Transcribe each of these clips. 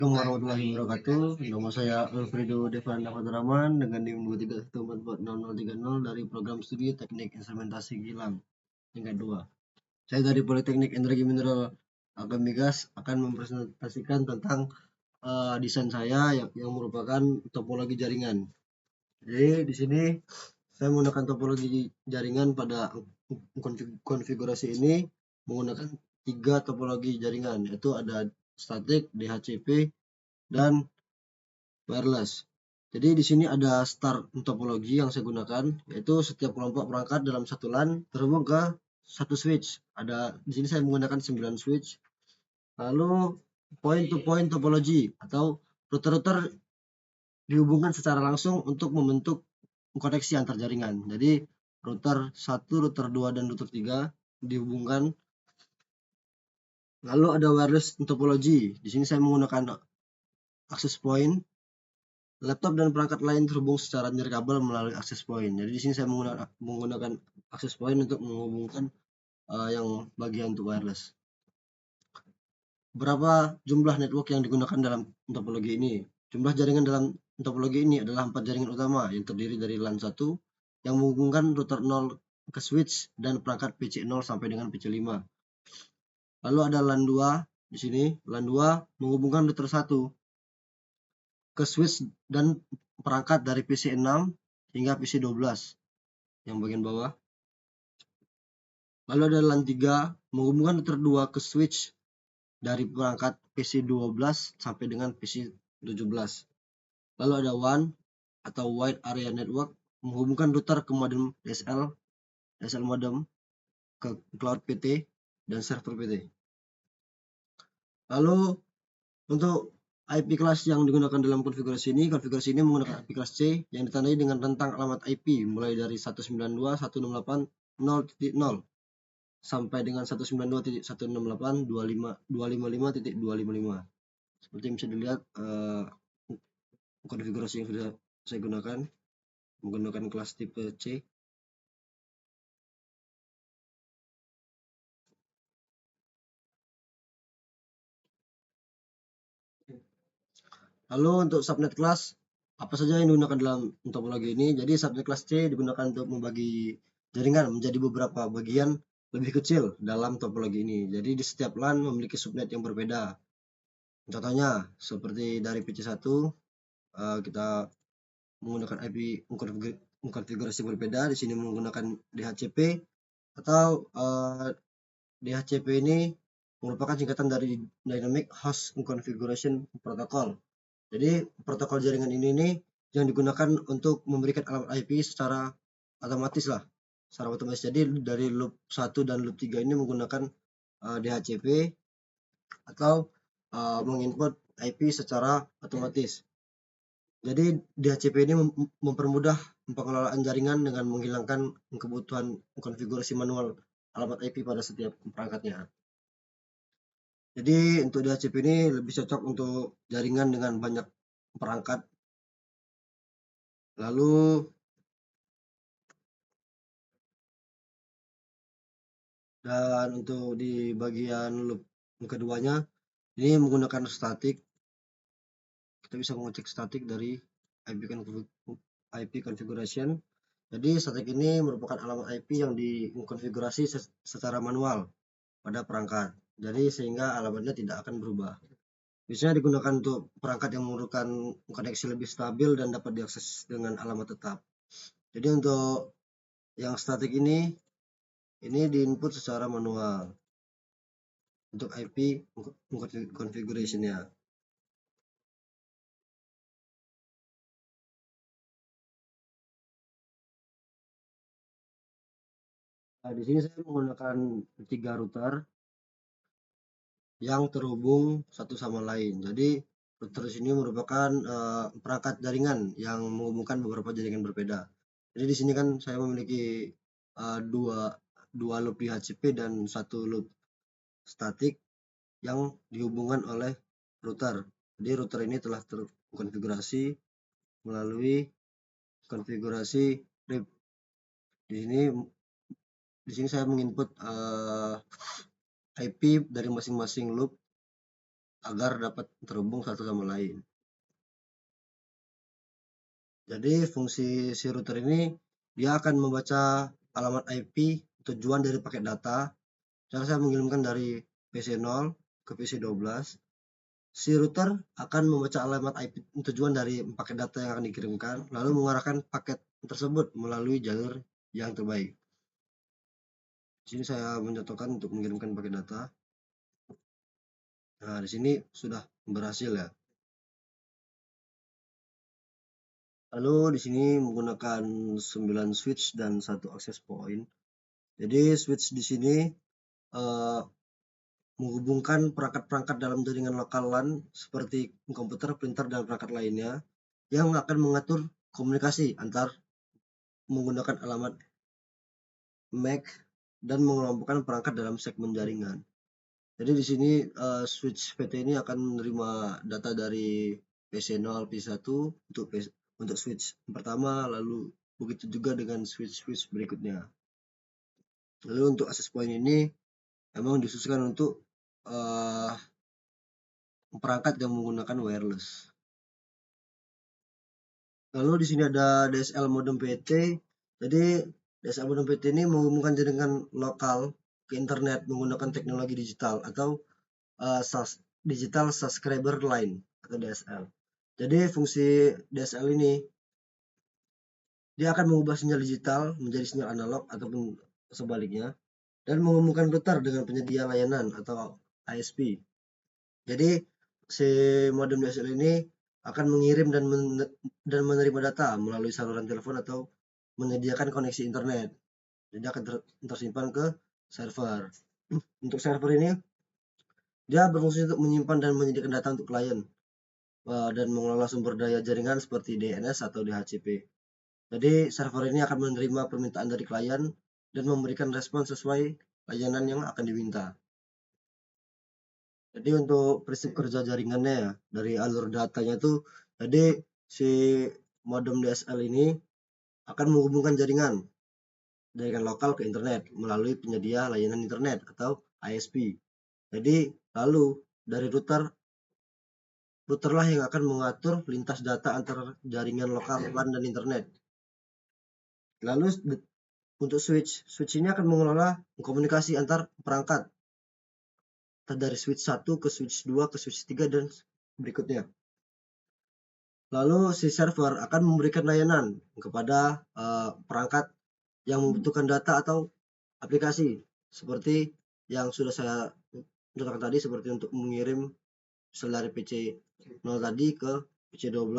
Assalamualaikum warahmatullahi wabarakatuh. Nama saya Alfredo Devan Rahman dengan NIM 231440030 dari program studi Teknik Instrumentasi Gilang tingkat 2. Saya dari Politeknik Energi Mineral Migas akan mempresentasikan tentang desain saya yang merupakan topologi jaringan. Jadi di sini saya menggunakan topologi jaringan pada konfigurasi ini menggunakan 3 topologi jaringan, yaitu ada statik, DHCP, dan wireless. Jadi di sini ada start topologi yang saya gunakan, yaitu setiap kelompok perangkat dalam satu LAN terhubung ke satu switch. Di sini saya menggunakan 9 switch. Lalu point to point topologi atau router-router dihubungkan secara langsung untuk membentuk koneksi antar jaringan. Jadi router 1, router 2, dan router 3 dihubungkan. Lalu ada wireless topologi. Di sini saya menggunakan access point. Laptop dan perangkat lain terhubung secara nirkabel melalui access point. Jadi di sini saya menggunakan access point untuk menghubungkan yang bagian untuk wireless. Berapa jumlah network yang digunakan dalam topologi ini? Jumlah jaringan dalam topologi ini adalah 4 jaringan utama yang terdiri dari LAN 1 yang menghubungkan router 0 ke switch dan perangkat PC 0 sampai dengan PC 5. Lalu ada LAN 2 di sini. LAN 2 menghubungkan router 1 ke switch dan perangkat dari PC 6 hingga PC 12 yang bagian bawah. Lalu ada LAN 3 menghubungkan router 2 ke switch dari perangkat PC 12 sampai dengan PC 17. Lalu ada WAN atau Wide Area Network menghubungkan router ke modem DSL modem, ke cloud PT dan server PT. Lalu untuk IP class yang digunakan dalam konfigurasi ini menggunakan IP class C yang ditandai dengan rentang alamat IP mulai dari 192.168.0.0 sampai dengan 192.168.255.255. Seperti yang bisa dilihat konfigurasi yang sudah saya gunakan menggunakan kelas tipe C. Lalu untuk subnet class apa saja yang digunakan dalam topologi ini? Jadi subnet class C digunakan untuk membagi jaringan menjadi beberapa bagian lebih kecil dalam topologi ini. Jadi di setiap LAN memiliki subnet yang berbeda. Contohnya seperti dari PC1 kita menggunakan IP konfigurasi berbeda. Di sini menggunakan DHCP atau DHCP ini merupakan singkatan dari Dynamic Host Configuration Protocol. Jadi protokol jaringan ini nih yang digunakan untuk memberikan alamat IP secara otomatis lah. Secara otomatis. Jadi dari loop 1 dan loop 3 ini menggunakan DHCP atau menginput IP secara otomatis. Jadi DHCP ini mempermudah pengelolaan jaringan dengan menghilangkan kebutuhan konfigurasi manual alamat IP pada setiap perangkatnya. Jadi untuk DHCP ini lebih cocok untuk jaringan dengan banyak perangkat. Lalu dan untuk di bagian loop keduanya ini menggunakan statik. Kita bisa mengecek statik dari IP configuration. Jadi statik ini merupakan alamat IP yang dikonfigurasi secara manual pada perangkat. Jadi sehingga alamatnya tidak akan berubah. Biasanya digunakan untuk perangkat yang memerlukan koneksi lebih stabil dan dapat diakses dengan alamat tetap. Jadi untuk yang statik ini diinput secara manual untuk IP configuration-nya. Nah, di sini saya menggunakan 3 router yang terhubung satu sama lain. Jadi router di sini merupakan perangkat jaringan yang menghubungkan beberapa jaringan berbeda. Jadi di sini kan saya memiliki dua loop DHCP dan satu loop statik yang dihubungkan oleh router. Jadi router ini telah terkonfigurasi melalui konfigurasi RIP. Di sini saya menginput IP dari masing-masing loop agar dapat terhubung satu sama lain. Jadi fungsi si router ini dia akan membaca alamat IP tujuan dari paket data. Cara saya mengirimkan dari PC0 ke PC12. Si router akan membaca alamat IP tujuan dari paket data yang akan dikirimkan, lalu mengarahkan paket tersebut melalui jalur yang terbaik. Di sini saya mencontohkan untuk mengirimkan paket data. Nah, di sini sudah berhasil ya. Lalu di sini menggunakan 9 switch dan 1 access point. Jadi switch di sini menghubungkan perangkat-perangkat dalam jaringan lokal LAN seperti komputer, printer, dan perangkat lainnya yang akan mengatur komunikasi antar menggunakan alamat MAC dan mengelompokkan perangkat dalam segmen jaringan. Jadi di sini switch PT ini akan menerima data dari PC0, PC1 untuk switch pertama, lalu begitu juga dengan switch berikutnya. Lalu untuk access point ini memang dikhususkan untuk perangkat yang menggunakan wireless. Lalu di sini ada DSL modem PT. Jadi DSL modem PT ini menghubungkan jaringan lokal ke internet menggunakan teknologi digital atau digital subscriber line atau DSL. Jadi fungsi DSL ini dia akan mengubah sinyal digital menjadi sinyal analog ataupun sebaliknya dan menghubungkan router dengan penyedia layanan atau ISP. Jadi si modem DSL ini akan mengirim dan menerima data melalui saluran telepon atau menyediakan koneksi internet. Jadi akan tersimpan ke server. Untuk server ini dia berfungsi untuk menyimpan dan menyediakan data untuk klien dan mengelola sumber daya jaringan seperti DNS atau DHCP. Jadi server ini akan menerima permintaan dari klien dan memberikan respon sesuai layanan yang akan diminta. Jadi untuk prinsip kerja jaringannya ya, dari alur datanya tuh, jadi si modem DSL ini akan menghubungkan jaringan lokal ke internet melalui penyedia layanan internet atau ISP. Jadi lalu dari router lah yang akan mengatur lintas data antara jaringan lokal LAN dan internet. Lalu untuk switch ini akan mengelola komunikasi antar perangkat dari switch 1 ke switch 2 ke switch 3 dan berikutnya. Lalu si server akan memberikan layanan kepada perangkat yang membutuhkan data atau aplikasi seperti yang sudah saya contohkan tadi, seperti untuk mengirim misal dari PC0 tadi ke PC12.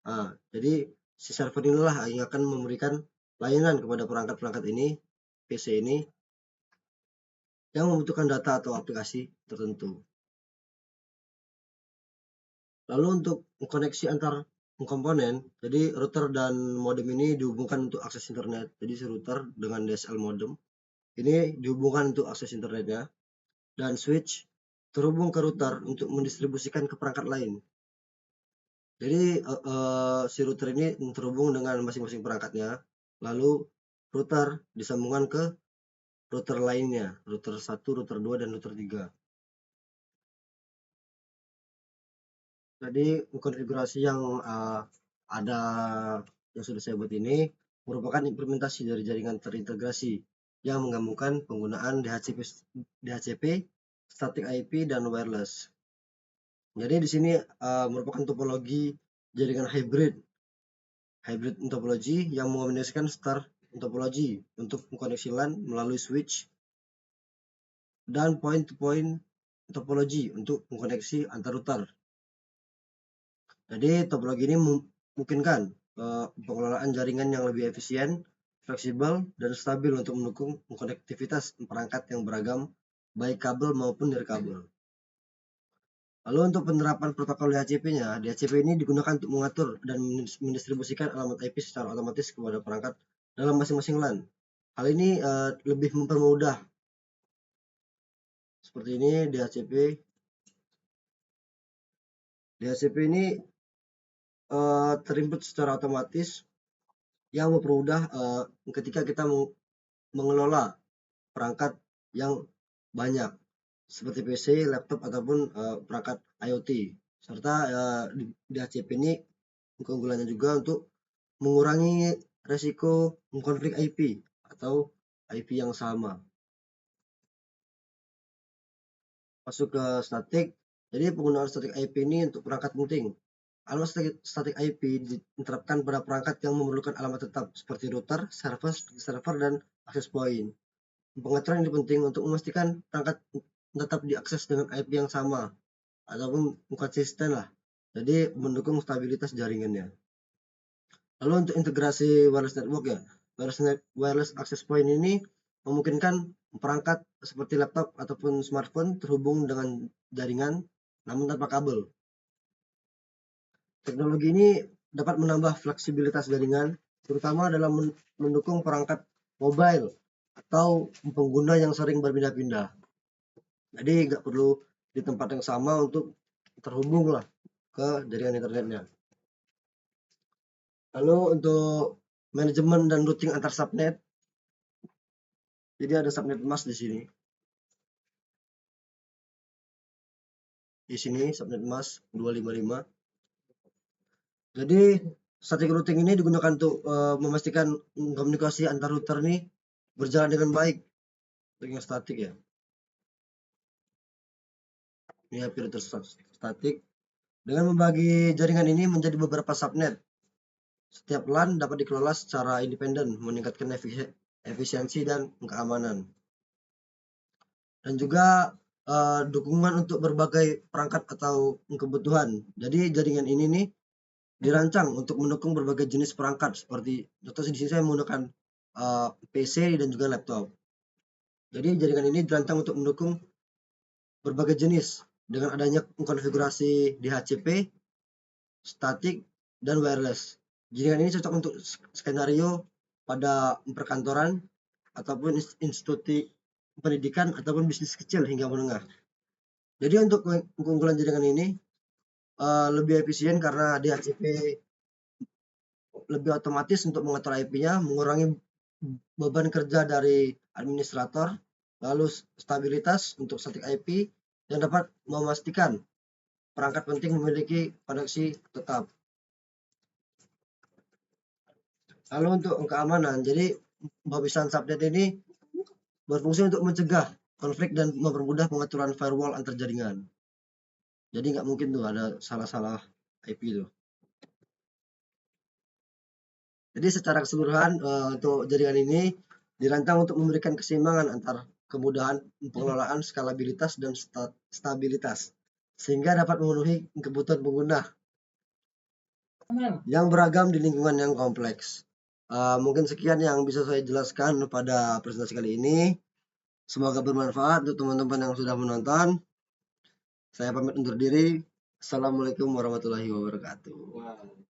Nah, jadi si server inilah yang akan memberikan layanan kepada perangkat-perangkat ini, PC ini yang membutuhkan data atau aplikasi tertentu. Lalu untuk koneksi antar komponen, jadi router dan modem ini dihubungkan untuk akses internet. Jadi si router dengan DSL modem ini dihubungkan untuk akses internetnya, dan switch terhubung ke router untuk mendistribusikan ke perangkat lain. Jadi si router ini terhubung dengan masing-masing perangkatnya, lalu router disambungkan ke router lainnya, router 1, router 2, dan router 3. Jadi konfigurasi yang ada yang sudah saya buat ini merupakan implementasi dari jaringan terintegrasi yang menggabungkan penggunaan DHCP, static IP, dan wireless. Jadi di sini merupakan topologi jaringan hybrid topologi yang mengombinasikan star topologi untuk mengkoneksi LAN melalui switch dan point-to-point topologi untuk mengkoneksi antar router. Jadi topologi ini memungkinkan pengelolaan jaringan yang lebih efisien, fleksibel, dan stabil untuk mendukung konektivitas perangkat yang beragam baik kabel maupun nirkabel. Lalu untuk penerapan protokol DHCP-nya, DHCP ini digunakan untuk mengatur dan mendistribusikan alamat IP secara otomatis kepada perangkat dalam masing-masing LAN. Hal ini lebih mempermudah. Seperti ini DHCP. DHCP ini terinput secara otomatis yang mempermudah ketika kita mengelola perangkat yang banyak. seperti PC, laptop ataupun perangkat IoT. Serta di HCP ini keunggulannya juga untuk mengurangi resiko konflik IP atau IP yang sama. Masuk ke statik. Jadi penggunaan statik IP ini untuk perangkat penting. Alamat statik IP diterapkan pada perangkat yang memerlukan alamat tetap seperti router, server, dan access point. Pengaturan ini penting untuk memastikan perangkat tetap diakses dengan IP yang sama ataupun konsisten lah. Jadi mendukung stabilitas jaringannya. Lalu untuk integrasi wireless network ya, wireless access point ini memungkinkan perangkat seperti laptop ataupun smartphone terhubung dengan jaringan namun tanpa kabel. Teknologi ini dapat menambah fleksibilitas jaringan, terutama dalam mendukung perangkat mobile atau pengguna yang sering berpindah-pindah. Jadi nggak perlu di tempat yang sama untuk terhubung lah ke jaringan internetnya. Lalu untuk manajemen dan routing antar subnet, jadi ada subnet mask di sini. Di sini subnet mask 255. Jadi static routing ini digunakan untuk memastikan komunikasi antar router nih berjalan dengan baik. Routing statik ya. Ini IP router statik. Dengan membagi jaringan ini menjadi beberapa subnet. Setiap LAN dapat dikelola secara independen, meningkatkan efisiensi dan keamanan. Dan juga dukungan untuk berbagai perangkat atau kebutuhan. Jadi jaringan ini nih dirancang untuk mendukung berbagai jenis perangkat seperti contoh di sini saya menggunakan PC dan juga laptop. Jadi jaringan ini dirancang untuk mendukung berbagai jenis dengan adanya konfigurasi DHCP, statik, dan wireless. Jaringan ini cocok untuk skenario pada perkantoran ataupun institusi pendidikan ataupun bisnis kecil hingga menengah. Jadi untuk keunggulan jaringan ini lebih efisien karena DHCP lebih otomatis untuk mengatur IP-nya, mengurangi beban kerja dari administrator, lalu stabilitas untuk static IP, yang dapat memastikan perangkat penting memiliki koneksi tetap. Lalu untuk keamanan, jadi pemisahan subnet ini berfungsi untuk mencegah konflik dan mempermudah pengaturan firewall antar jaringan. Jadi nggak mungkin tuh ada salah-salah IP itu. Jadi secara keseluruhan untuk jaringan ini dirancang untuk memberikan keseimbangan antara kemudahan pengelolaan, skalabilitas, dan stabilitas, sehingga dapat memenuhi kebutuhan pengguna yang beragam di lingkungan yang kompleks. Mungkin sekian yang bisa saya jelaskan pada presentasi kali ini. Semoga bermanfaat untuk teman-teman yang sudah menonton. Saya pamit undur diri. Assalamualaikum warahmatullahi wabarakatuh.